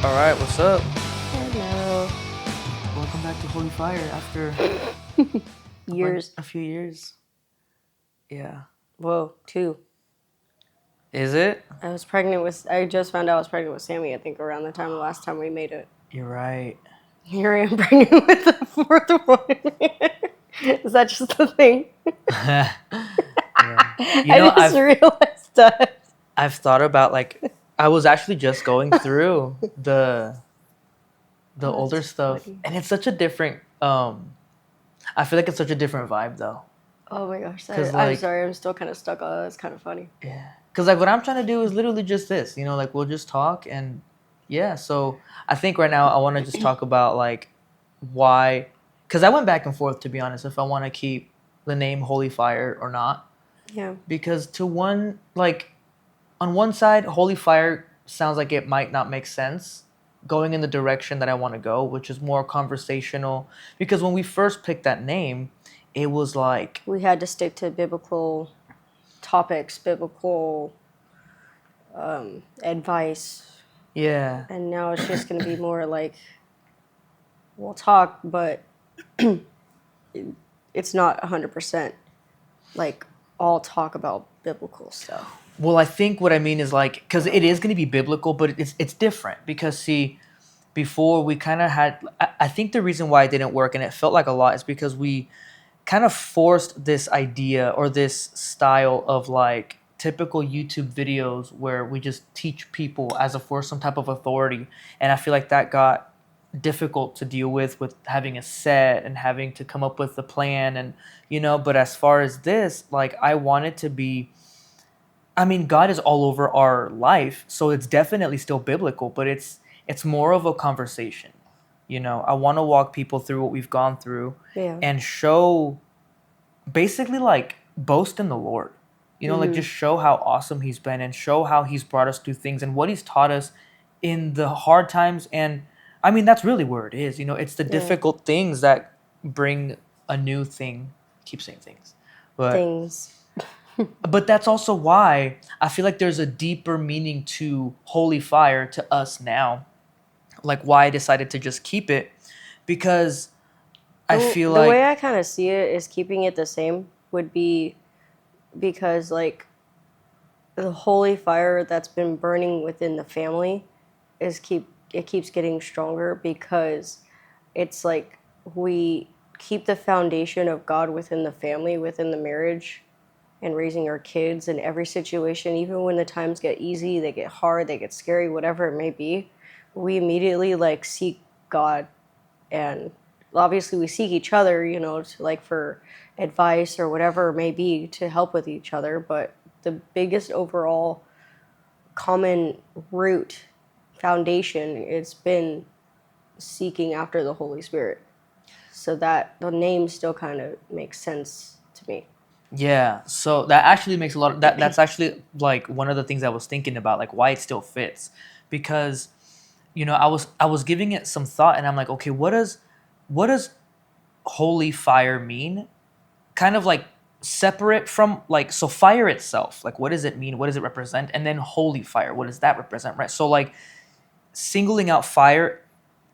All right, what's up? Hello. Welcome back to Holy Fire after Years. a few years. Yeah. Whoa, 2. Is it? I just found out I was pregnant with Sammy, I think around the time the last time we made it. You're right. Here I am pregnant with the 4th one. Is that just the thing? Yeah. I just realized that. I've thought about I was actually just going through the older That's stuff, funny. and it's such a different I feel like it's such a different vibe though. Oh my gosh. 'Cause, I'm sorry, I'm still kind of stuck on that. It's kind of funny. Yeah. Cuz what I'm trying to do is literally just this, we'll just talk and yeah, so I think right now I want to just talk about why, cuz I went back and forth to be honest if I want to keep the name Holy Fire or not, Yeah. because on one side Holy Fire sounds like it might not make sense going in the direction that I want to go, which is more conversational, because when we first picked that name, it was like We had to stick to biblical topics, biblical advice. yeah. And now it's just going to be more like we'll talk, but it's not 100% like all talk about biblical stuff. Well, I think what I mean is because it is going to be biblical, but it's different because see, before we kind of had, I think the reason why it didn't work and it felt like a lot is because we kind of forced this idea or this style of typical YouTube videos where we just teach people as if we're some type of authority, and I feel like that got difficult to deal with having a set and having to come up with a plan and but as far as this, I want it to be, I mean, God is all over our life, so it's definitely still biblical, but it's more of a conversation. I want to walk people through what we've gone through, Yeah. and show, basically boast in the Lord. Just show how awesome he's been and show how he's brought us through things and what he's taught us in the hard times. And I mean, that's really where it is. It's the difficult things that bring a new thing. Keep saying things. Things. But that's also why I feel like there's a deeper meaning to Holy Fire to us now. Why I decided to just keep it, because I feel the way like I kind of see it is keeping it the same would be because the holy fire that's been burning within the family keeps getting stronger because it's like we keep the foundation of God within the family, within the marriage, and raising our kids in every situation, even when the times get easy, they get hard, they get scary, whatever it may be. We immediately seek God, and obviously we seek each other, to for advice or whatever it may be to help with each other. But the biggest overall common root foundation, it's been seeking after the Holy Spirit. So that the name still kind of makes sense to me. yeah, so that actually makes a lot of that's actually one of the things I was thinking about, why it still fits, because I was giving it some thought and I'm like, okay, what does Holy Fire mean? Kind of separate from so fire itself, what does it mean, what does it represent, and then Holy Fire, what does that represent, right? So singling out fire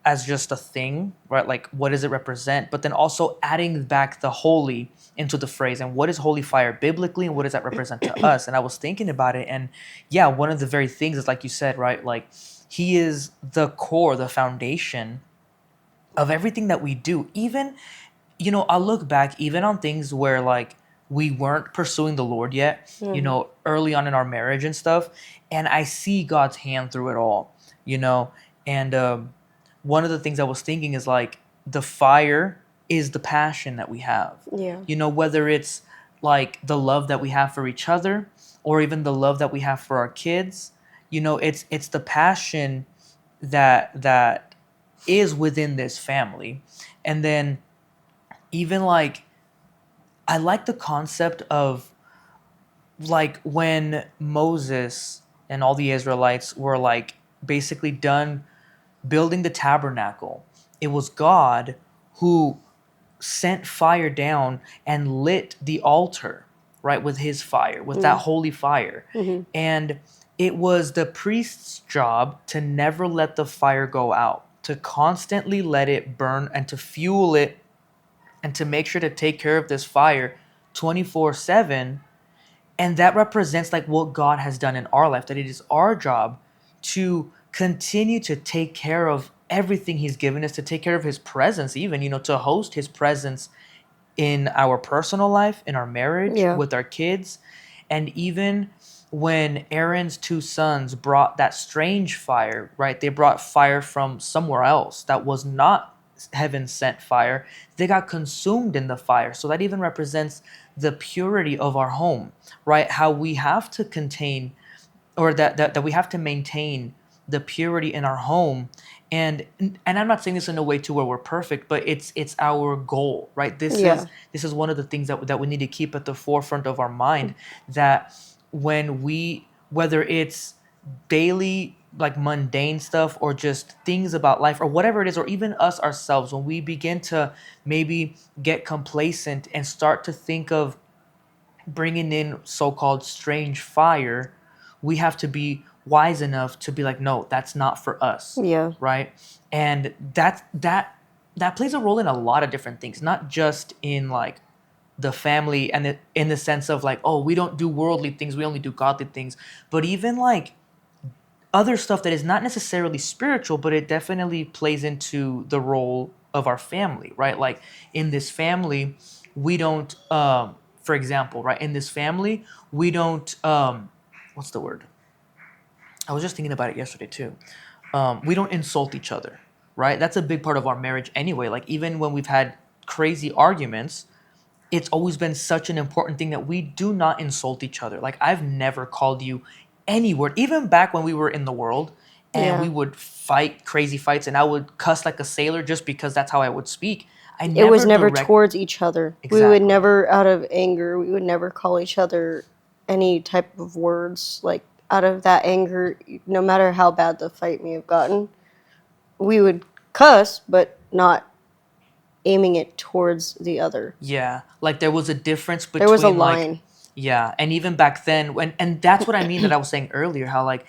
as just a thing, right? What does it represent? But then also adding back the holy into the phrase, and what is Holy Fire biblically, and what does that represent to us? And I was thinking about it, and yeah, one of the very things is like you said, right? He is the core, the foundation of everything that we do. Even, I look back even on things where we weren't pursuing the Lord yet, early on in our marriage and stuff, and I see God's hand through it all, and one of the things I was thinking is the fire is the passion that we have. Yeah. Whether it's the love that we have for each other or even the love that we have for our kids, it's the passion that is within this family. And then even I like the concept of when Moses and all the Israelites were basically done building the tabernacle, it was God who sent fire down and lit the altar, right, with his fire, with that holy fire. And it was the priest's job to never let the fire go out, to constantly let it burn and to fuel it and to make sure to take care of this fire 24/7. And that represents like what God has done in our life, that it is our job to continue to take care of everything he's given us, to take care of his presence, even, to host his presence in our personal life, in our marriage, Yeah. with our kids. And even when Aaron's two sons brought that strange fire, right? They brought fire from somewhere else that was not heaven sent fire. They got consumed in the fire. So that even represents the purity of our home, right? How we have to contain, or that we have to maintain the purity in our home. And I'm not saying this in a way to where we're perfect, but it's our goal, right? this Yeah. is this is one of the things that we need to keep at the forefront of our mind, that when we, whether it's daily like mundane stuff or just things about life or whatever it is, or even us ourselves, when we begin to maybe get complacent and start to think of bringing in so-called strange fire, we have to be wise enough to be like, no, that's not for us, Yeah. right? And that plays a role in a lot of different things, not just in like the family and in the sense of like, oh, we don't do worldly things, we only do godly things, but even like other stuff that is not necessarily spiritual, but it definitely plays into the role of our family, right? Like in this family, we don't, for example, right? In this family, we don't, what's the word? I was just thinking about it yesterday too. We don't insult each other, right? That's a big part of our marriage anyway. Like even when we've had crazy arguments, it's always been such an important thing that we do not insult each other. Like I've never called you any word, even back when we were in the world and we Yeah. would fight crazy fights and I would cuss like a sailor just because that's how I would speak. I It was never never direct towards each other. We would exactly. never, out of anger, we would never call each other any type of words. Like, out of that anger, no matter how bad the fight may have gotten, we would cuss, but not aiming it towards the other. Yeah, like there was a difference There was a between like, line. yeah, and even back then when, and that's what I mean that I was saying earlier, how like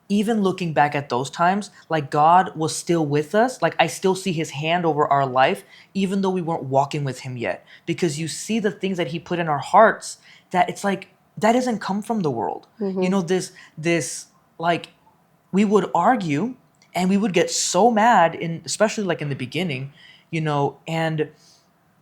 even looking back at those times, like God was still with us. Like I still see his hand over our life even though we weren't walking with him yet, because you see the things that he put in our hearts that it's like that doesn't come from the world. You Hmm. know, this like we would argue and we would get so mad in, especially like in the beginning, and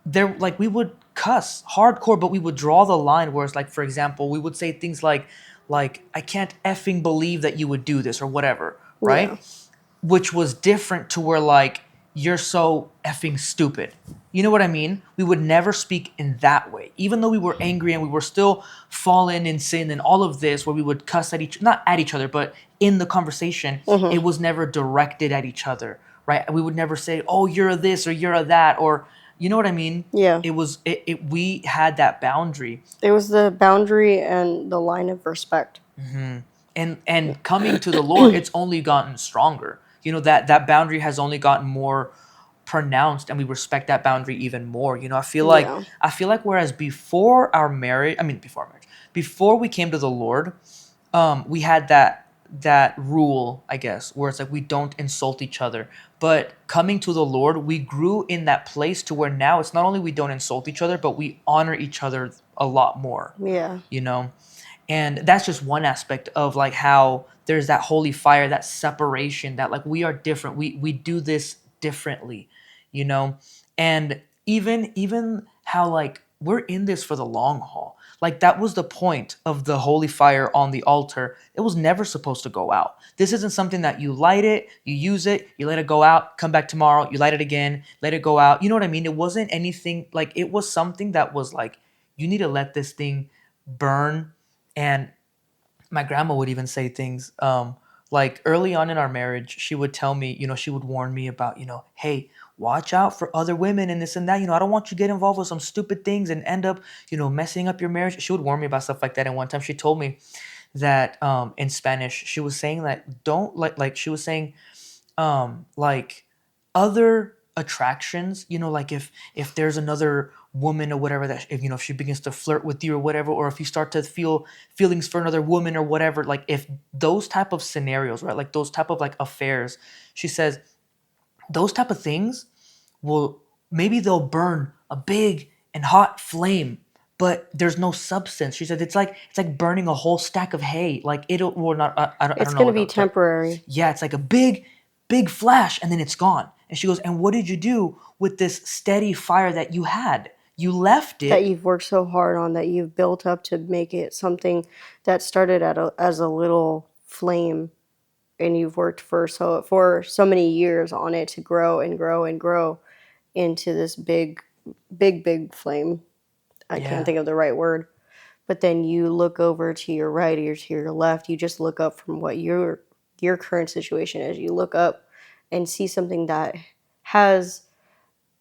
there like we would cuss hardcore, but we would draw the line where it's like, for example, we would say things like I can't effing believe that you would do this or whatever, Yeah. right? Which was different to where like you're so effing stupid. You know what I mean? We would never speak in that way, even though we were angry and we were still fallen in sin and all of this, where we would cuss at each, not at each other, but in the conversation, Hmm. it was never directed at each other, right? We would never say, "Oh, you're a this or you're a that," or you know what I mean? Yeah. We had that boundary. It was the boundary and the line of respect. And coming to the Lord, it's only gotten stronger. That boundary has only gotten more pronounced, and we respect that boundary even more. Yeah. I feel like whereas before our marriage, I mean before our marriage, before we came to the Lord, we had that rule, I guess, where it's like we don't insult each other. But coming to the Lord, we grew in that place to where now it's not only we don't insult each other, but we honor each other a lot more. Yeah. You know, and that's just one aspect of like how there's that holy fire, that separation, that like we are different, we do this differently, you know and even how like we're in this for the long haul. Like that was the point of the holy fire on the altar. It was never supposed to go out. This isn't something that you light it, you use it, you let it go out, come back tomorrow, you light it again, let it go out. You know what I mean? It wasn't anything like, it was something that was like, you need to let this thing burn. And my grandma would even say things, like early on in our marriage, she would tell me, she would warn me about, hey, watch out for other women and this and that. I don't want you to get involved with some stupid things and end up, messing up your marriage. She would warn me about stuff like that. And one time she told me that, in Spanish, she was saying that don't like she was saying, like other attractions, like if there's another woman or whatever, that if if she begins to flirt with you or whatever, or if you start to feel feelings for another woman or whatever, like if those type of scenarios, right, like those type of like affairs, she says those type of things will, maybe they'll burn a big and hot flame, but there's no substance. She said it's like burning a whole stack of hay. Like it'll, well, not, I It's don't know going to what be the, temporary. yeah, it's like a big flash and then it's gone. And she goes, and what did you do with this steady fire that you had? You left That it. you've worked so hard on, that you've built up to make it something that started as a little flame, and you've worked for so many years on it to grow and grow and grow into this big flame. I can't Yeah. think of the right word. But then you look over to your right or to your left, you just look up from what your current situation is. You look up and see something that has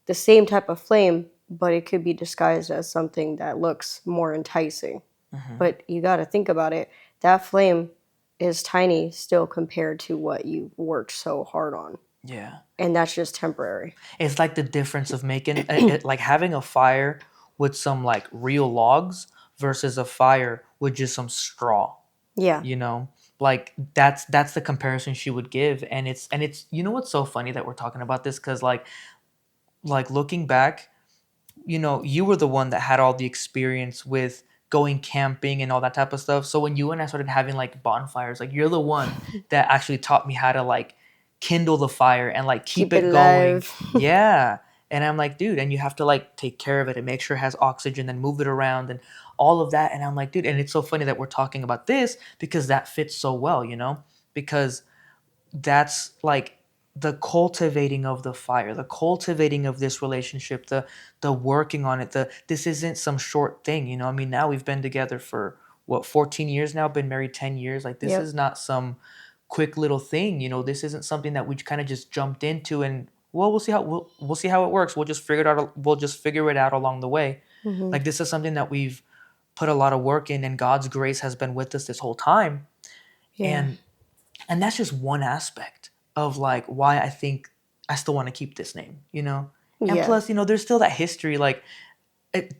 the same type of flame, but it could be disguised as something that looks more enticing. Hmm. But you got to think about it. That flame is tiny still compared to what you worked so hard on. Yeah. And that's just temporary. It's like the difference of making it, like having a fire with some like real logs versus a fire with just some straw. Yeah. You know, like that's the comparison she would give. And it's what's so funny that we're talking about this, because like looking back, you were the one that had all the experience with going camping and all that type of stuff. So when you and I started having like bonfires, like you're the one that actually taught me how to like kindle the fire and like keep Keep it it going. alive. Yeah. And I'm like, dude, and you have to like take care of it and make sure it has oxygen and move it around and all of that. And I'm like, dude, and it's so funny that we're talking about this because that fits so well, because that's like the cultivating of the fire, the cultivating of this relationship, the working on it. This isn't some short thing, I mean, now we've been together for what, 14 years now, been married 10 years. Like this Yep. is not some quick little thing, this isn't something that we kind of just jumped into and, well, we'll see how it works. We'll just figure it out along the way. Hmm. Like this is something that we've put a lot of work in, and God's grace has been with us this whole time. Yeah. And that's just one aspect of like why I think I still want to keep this name. And Yeah. plus, there's still that history. Like,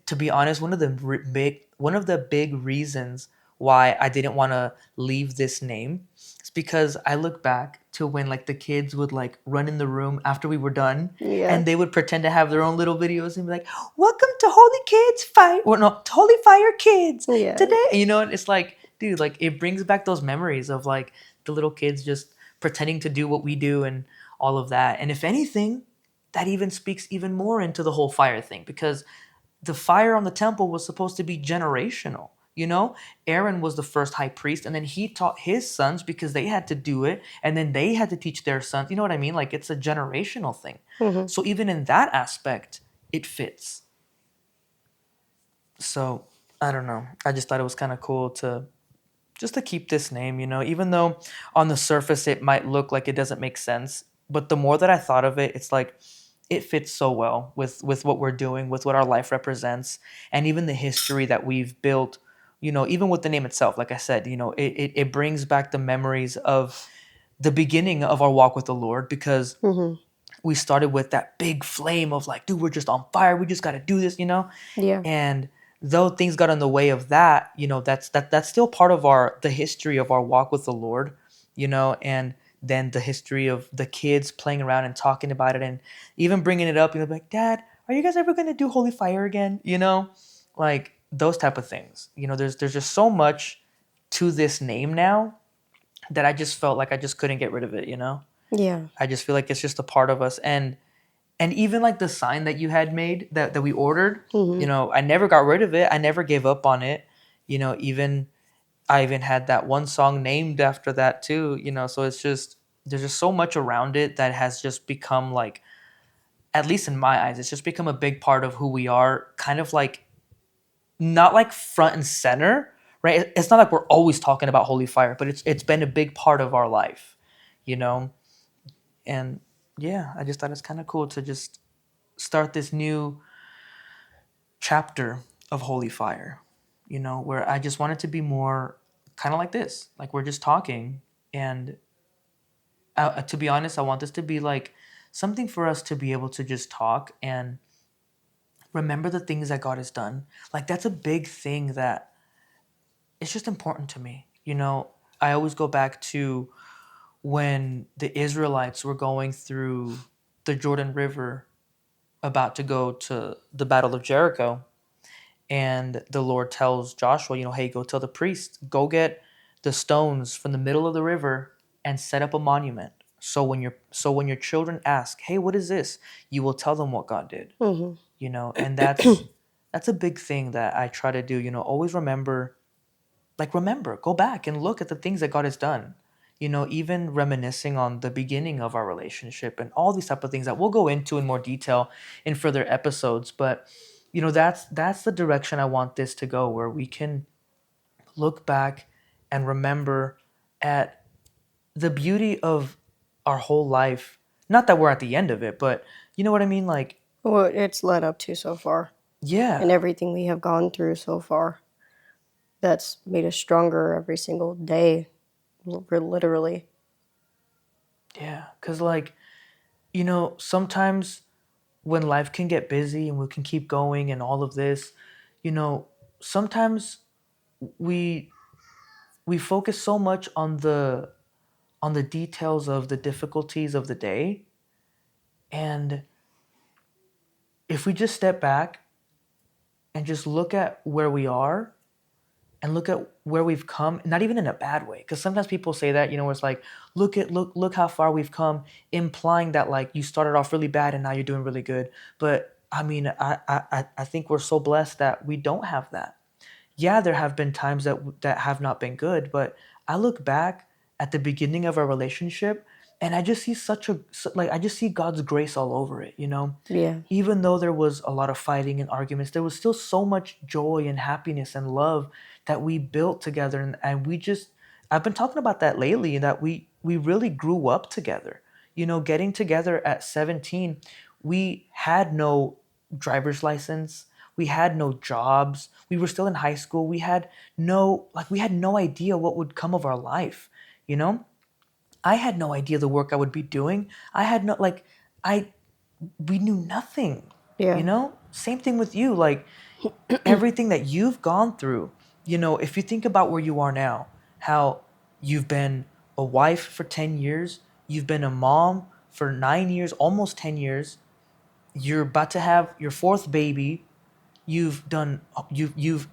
to be honest, one of the big reasons why I didn't want to leave this name is because I look back to when like the kids would like run in the room after we were done, Yeah. and they would pretend to have their own little videos and be like, "Welcome to Holy Kids Fire," or no, to Holy Fire Kids Yeah. today. And it's like, dude, like it brings back those memories of like the little kids just pretending to do what we do and all of that. And if anything, that even speaks even more into the whole fire thing, because the fire on the temple was supposed to be generational. Aaron was the first high priest, and then he taught his sons because they had to do it, and then they had to teach their sons. You know what I mean? Like it's a generational thing. Hmm. So even in that aspect, it fits. So I don't know. I just thought it was kind of cool to just to keep this name, even though on the surface it might look like it doesn't make sense. But the more that I thought of it, it's like it fits so well with what we're doing, with what our life represents, and even the history that we've built. Even with the name itself, like I said, it brings back the memories of the beginning of our walk with the Lord, because Hmm. we started with that big flame of like, dude, we're just on fire. We just got to do this. Yeah. And though things got in the way of that, that's still part of the history of our walk with the Lord. And then the history of the kids playing around and talking about it, and even bringing it up, like, Dad, are you guys ever going to do Holy Fire again? Like those type of things. There's just so much to this name now that I just felt like I just couldn't get rid of it. Yeah. I just feel like it's just a part of us. And even like the sign that you had made that we ordered, Hmm. I never got rid of it. I never gave up on it. Even I even had that one song named after that too. So it's just, there's just so much around it that has just become like, at least in my eyes, it's just become a big part of who we are, kind of like not like front and center, right? It's not like we're always talking about Holy Fire, but it's been a big part of our life, you know? And yeah, I just thought it's kind of cool to just start this new chapter of Holy Fire, where I just want it to be more kind of like this. Like we're just talking. And to be honest, I want this to be like something for us to be able to just talk and remember the things that God has done. Like that's a big thing that it's just important to me. I always go back to when the Israelites were going through the Jordan River about to go to the Battle of Jericho. And the Lord tells Joshua, hey, go tell the priests, go get the stones from the middle of the river and set up a monument. So when your children ask, hey, what is this? You will tell them what God did. Hmm. And that's a big thing that I try to do. Always remember, go back and look at the things that God has done. Even reminiscing on the beginning of our relationship and all these type of things that we'll go into in more detail in further episodes. But that's the direction I want this to go, where we can look back and remember at the beauty of our whole life. Not that we're at the end of it, but you know what I mean? Like, What it's led up to so far, and yeah, everything we have gone through so far, that's made us stronger every single day, literally. yeah. Because, like, sometimes when life can get busy and we can keep going and all of this, you know, sometimes we we focus so much on the details of the difficulties of the day, and if we just step back and just look at where we are and look at where we've come, not even in a bad way, because sometimes people say that, where it's like, look how far we've come, implying that like you started off really bad and now you're doing really good. But I mean, I think we're so blessed that we don't have that. Yeah, there have been times that have not been good, but I look back at the beginning of our relationship and I just see like I just see God's grace all over it. Yeah. Even though there was a lot of fighting and arguments, there was still so much joy and happiness and love that we built together, and I've been talking about that lately, that we really grew up together. Getting together at 17, we had no driver's license, we had no jobs, we were still in high school, we had no idea what would come of our life you know I had no idea the work I would be doing. I had no like I We knew nothing. Yeah. Same thing with you. Like, everything that you've gone through, if you think about where you are now, how you've been a wife for 10 years, you've been a mom for 9 years, almost 10 years, you're about to have your fourth baby, you've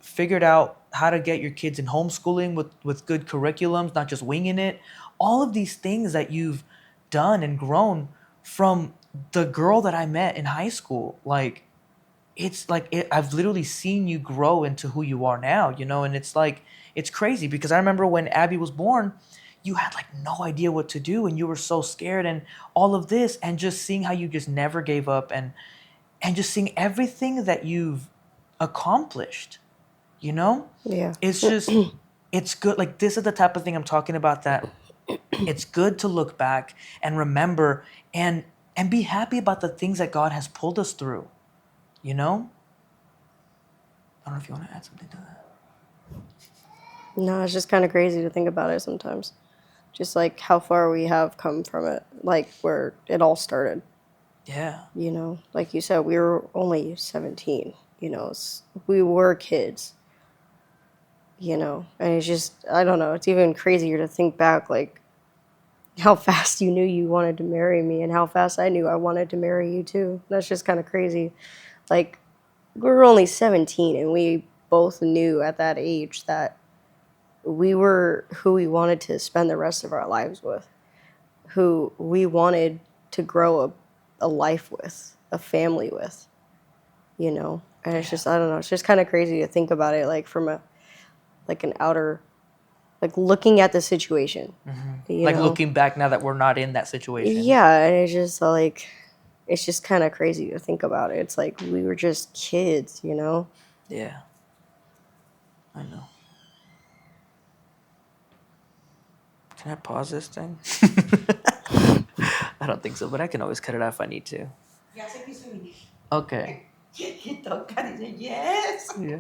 figured out how to get your kids in homeschooling with good curriculums, not just winging it. All of these things that you've done and grown from the girl that I met in high school. Like, I've literally seen you grow into who you are now, and it's like, it's crazy because I remember when Abby was born, you had like no idea what to do and you were so scared and all of this, and just seeing how you just never gave up, and just seeing everything that you've accomplished, you know? Yeah. It's just, it's good. Like, this is the type of thing I'm talking about, that it's good to look back and remember, and be happy about the things that God has pulled us through, you know? I don't know if you want to add something to that. No, it's just kind of crazy to think about it sometimes. Just like how far we have come from it, like where it all started. Yeah. Like you said, we were only 17. We were kids. And it's just, I don't know. It's even crazier to think back, like how fast you knew you wanted to marry me, and how fast I knew I wanted to marry you too. That's just kind of crazy. Like, we were only 17, and we both knew at that age that we were who we wanted to spend the rest of our lives with, who we wanted to grow a life with, a family with. And it's Yeah. just, I don't know, it's just kind of crazy to think about it, like from an outer, like looking at the situation, you Like, know? looking back now that we're not in that situation. Yeah, and it's just like, it's just kind of crazy to think about it. It's like we were just kids. Yeah. I know. Can I pause this thing? I don't think so, but I can always cut it out if I need to. Okay. Y toca, dice, yes. Yeah.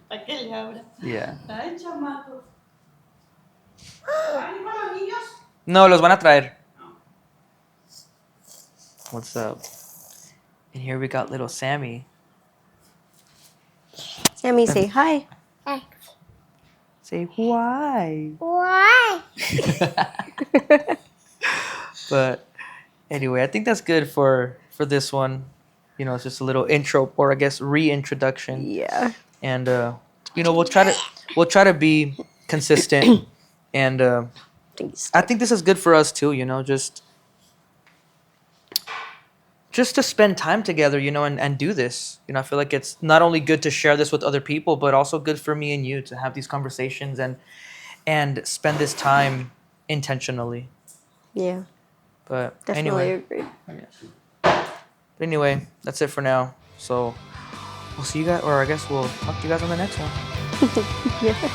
¿Para qué le habla? Yeah. Ay, chamaco. ¿Van para los niños? No, los van a traer. What's up? And here we got little Sammy. Sammy, say hi. Say why? Why? But anyway, I think that's good for this one. You know, it's just a little intro, or I guess reintroduction. Yeah. And you know, we'll try to be consistent. And I think this is good for us too. You know, just to spend time together. You know, and do this. You know, I feel like it's not only good to share this with other people, but also good for me and you to have these conversations and spend this time intentionally. Yeah. But Definitely anyway. agree. Anyway, that's it for now. So we'll see you guys, or I guess we'll talk to you guys on the next one. Yeah.